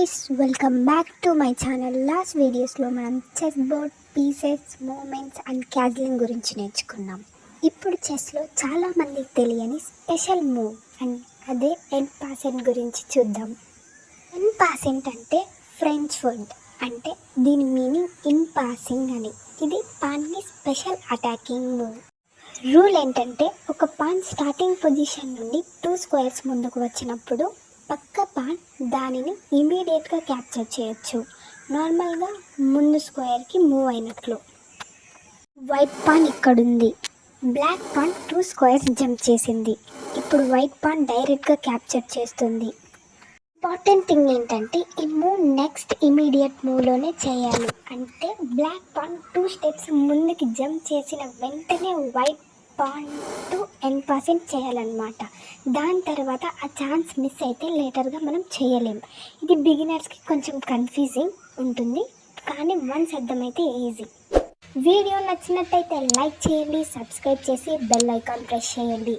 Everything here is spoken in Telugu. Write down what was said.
Guys, welcome back to my channel. Last వీడియోస్లో మనం chess board pieces, moments and castling గురించి నేర్చుకున్నాం. ఇప్పుడు చెస్లో చాలామందికి తెలియని స్పెషల్ మూవ్ అండ్ అదే ఎన్ పాసెంట్ గురించి చూద్దాం. ఎన్ పాసెంట్ అంటే ఫ్రెంచ్ వర్డ్, అంటే దీని మీనింగ్ ఇన్ పాసింగ్ అని. ఇది పాన్కి స్పెషల్ అటాకింగ్ మూవ్. రూల్ ఏంటంటే, ఒక పాన్ స్టార్టింగ్ పొజిషన్ నుండి 2 స్క్వేర్స్ ముందుకు వచ్చినప్పుడు పక్క పాన్ దానిని ఇమీడియట్గా క్యాప్చర్ చేయొచ్చు, నార్మల్గా ముందు స్క్వేర్కి మూవ్ అయినట్లు. వైట్ పాన్ ఇక్కడుంది, బ్లాక్ పాన్ 2 స్క్వేర్స్ జంప్ చేసింది. ఇప్పుడు వైట్ పాన్ డైరెక్ట్గా క్యాప్చర్ చేస్తుంది. ఇంపార్టెంట్ థింగ్ ఏంటంటే, ఈ మూవ్ నెక్స్ట్ ఇమీడియట్ మూవ్లోనే చేయాలి. అంటే బ్లాక్ పాన్ 2 స్టెప్స్ ముందుకి జంప్ చేసిన వెంటనే white pawn to en passant చేయాలన్నమాట. దాని తర్వాత ఆ ఛాన్స్ మిస్ అయితే లేటర్గా మనం చేయలేం. ఇది బిగినర్స్కి కొంచెం కన్ఫ్యూజింగ్ ఉంటుంది, కానీ వన్స్ అర్థమైతే ఈజీ. వీడియో నచ్చినట్టయితే లైక్ చేయండి, సబ్స్క్రైబ్ చేసి బెల్ ఐకాన్ ప్రెస్ చేయండి.